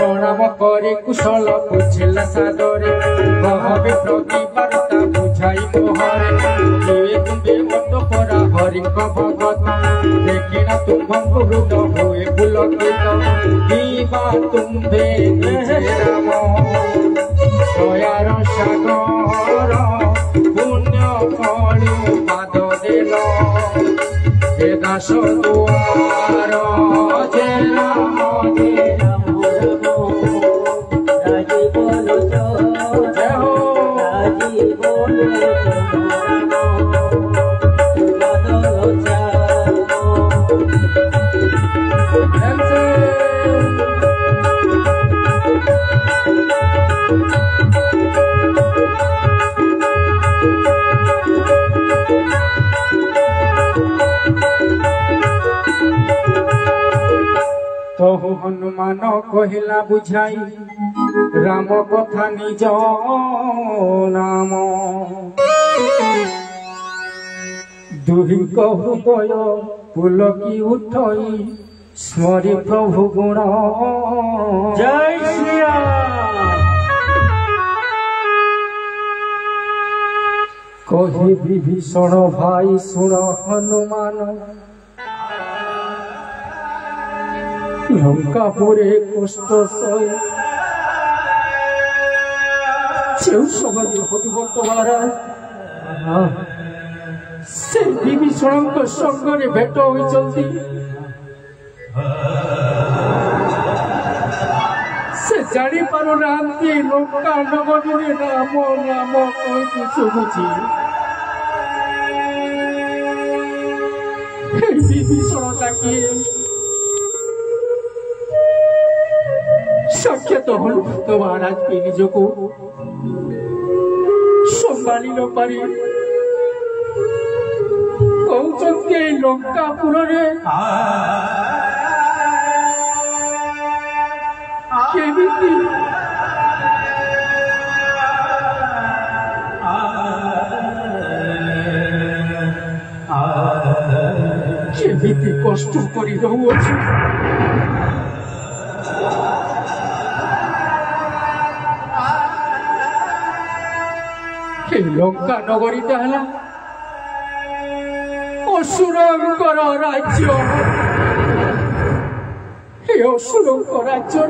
प्रणाम करे कुशल बुझिला सादरे कहबे प्रतिबारता बुझाई मोहरे जीवे तुम्बे मत परा हरि भगत देखिना तुम्भंग हृद हुए पुलकित दीवा तुम्बे निजे राम दयार सागर पुण्य फणु पाद देल हे दास दुआर जे राम तहु हनुमान कहिला बुझाई राम कथा निज नाम दुहिक हृदय पुलकी उठई स्मरी प्रभु गुण जय श्री राम कहि विभीषण भाई सुन हनुमान लंकापुरे कष्ट सही समय हनुमंत महाराज से विभीषण संगे भेट होती से जानी पारु ना लंका नगरी राम नाम कही शुभुची विभीषण ताकि साक्षात हनुमंत महाराज के निजको संभाली न पारी कहते लंकापुर केमिति कष्ट करी रहुअछि लंका नगरी है असुरंकर राज्य असुरंक राज्य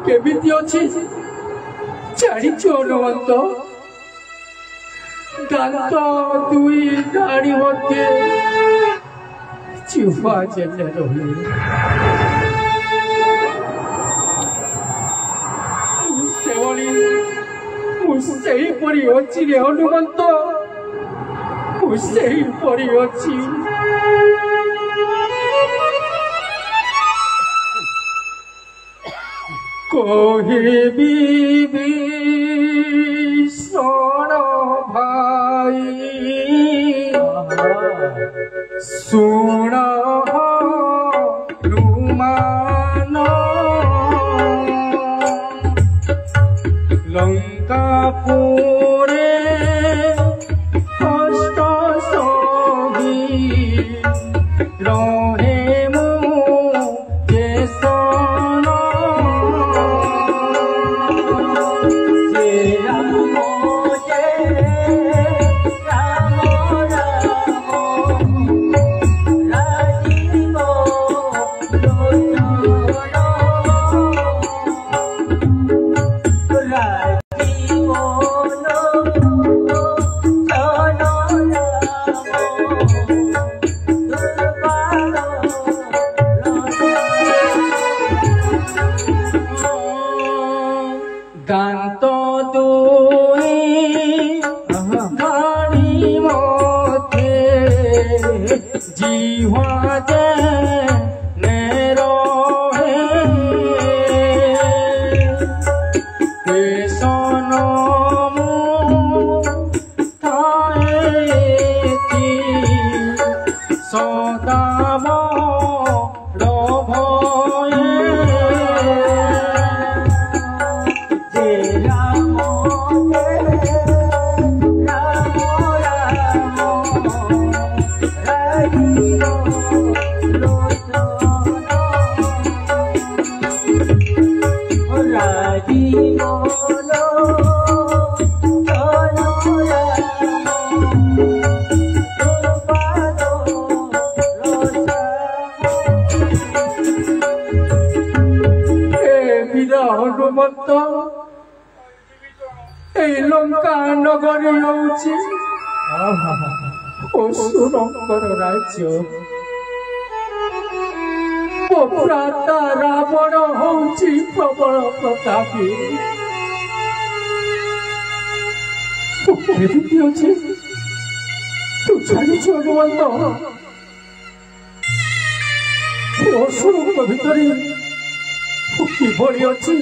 केमिति अच्छी जानिच हनुमंत दांत दुई गाड़ी मध्य चिह्वा जेने रही परी अच्छी रे हनुमंत परी अच्छी कहे विभीषण भाई सुन हनुमान लंकापुरे कष्ट सही रहे दांत दुई गाड़ी मध्य जीवा जेने रहे सन मुथाएति सदा ହନୁମନ୍ତ এই লঙ্কা নগরী হଉଛି অসুরଙ୍କର ରାଜ୍ୟ ଭ୍ରାତା ରାବଣ ହଉଛି ପ୍ରବଳ ପ୍ରତାପୀ କେମିତି ଅଛି ତୁ ଜାଣିଛୁ ହନୁମନ୍ତ ଅସୁରଙ୍କ ଭିତରେ କିଭଳି ଅଛି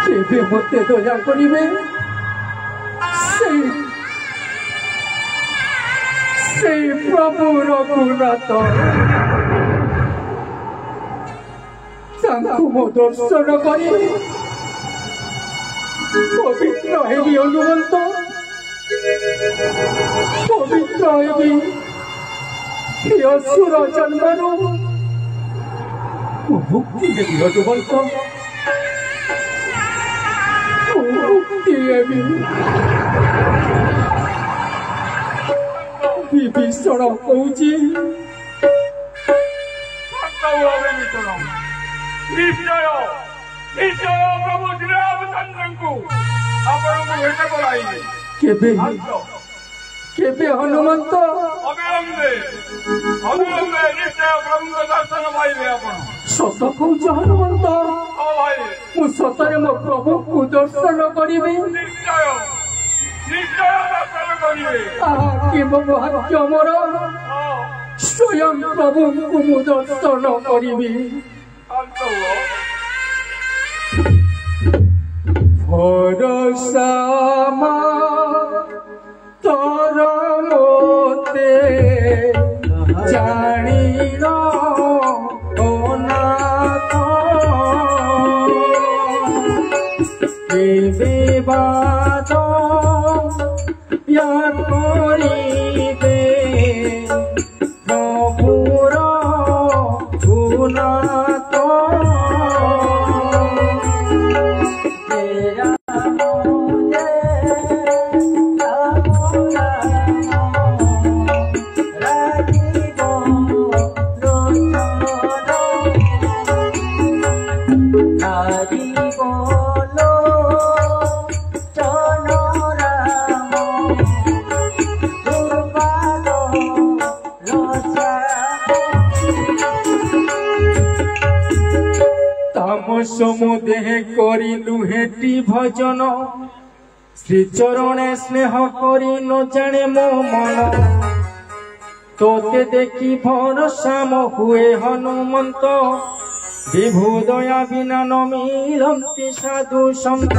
କେବେ ମତେ ଦୟା କରିବେ সেই প্রভু রঘুনাଥ ତାଙ୍କୁ ମୁଁ ଦର୍ଶନ କରି ପବିତ୍ର ହେବି ହନୁମନ୍ତ ପବିତ୍ର ହେବି ଅସୁର ଜନ୍ମରୁ ମୁକ୍ତି ହେବି ହନୁମନ୍ତ ମୁକ୍ତି ହେବି ବିଭୀଷଣ କହୁଛି ନିଶ୍ଚୟ ନିଶ୍ଚୟ ପ୍ରଭୁ ଶ୍ରୀରାମଚନ୍ଦ୍ରଙ୍କୁ ଆପଣଙ୍କୁ ଭେଟ କରାଇବେ କେବେ ହନୁମନ୍ତ ଅବିଳମ୍ବେ ନିଶ୍ଚୟ ପ୍ରଭୁଙ୍କ ଦର୍ଶନ ପାଇବେ ଆପଣ ସତ କହୁଛ ହନୁମନ୍ତ ହଁ ଭାଇ ମୁଁ ସତରେ ମୋ ପ୍ରଭୁଙ୍କୁ ଦର୍ଶନ କରିବି ନିଶ୍ଚୟ ଦର୍ଶନ କରିବେ କି ଭାଗ୍ୟ ମୋର ସ୍ୱୟଂ ପ୍ରଭୁଙ୍କୁ ମୁଁ ଦର୍ଶନ କରିବି ଭରସା ତୋର ମୋତେ ଜାଣିର ଅନାଥ କେବେ ବାଦ କରିବେ ପ୍ରଭୁର ଗୁଣାତ সমুদেহ করিলু হেটি ভজন শ্রীচরণে স্নেহ করি ন জানে মো মন তোতে দেখি ভরসা হুয়ে হনুমন্ত বিভু দয়া বিনা ন মিলন্তি সাধু সন্ত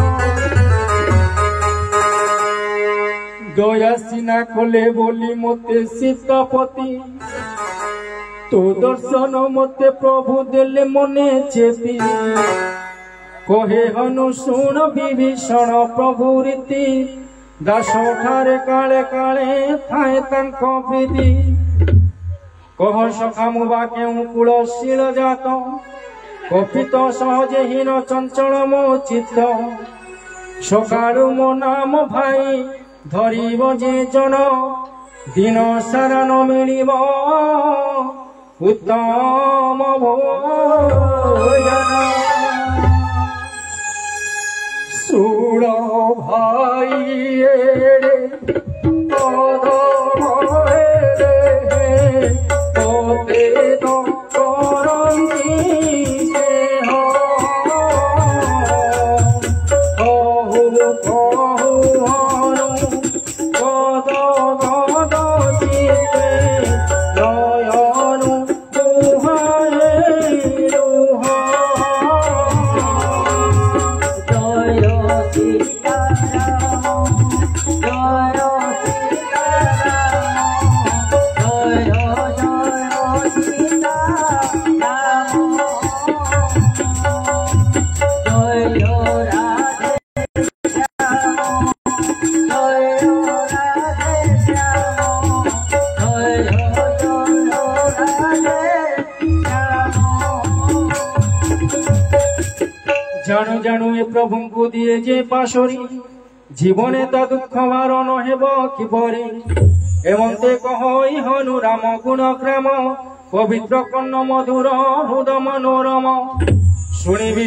দয়া সিনা কলে বলি মতে সীতাপতি তো দর্শন মতে প্রভু দেলে মনে চেতি কহে হনু শুণ বিভীষণ প্রভু রীতি দাস ঠারে কালে কালে থায়ে তাঙ্ক প্রীতি কহ সখা মু বা কেউ কূল শিল জাত কপিত সহজে হীন চঞ্চল মো চিত্ত সকালু মো নাম ভাই ধরিব যে জন দিন সারা ন মিলিব উত্তম ভোজন সুর ভাই জানু জানু এ প্রভুଙ୍କୁ দিয়ে যে পাশরি জীবনে তা দুঃখ মারণ হেব কিপরি এমন্তে কহই হনু রাম গুণক্রাম পবিত্র কর্ণ মধুর হৃদ মনোরম শুনিবি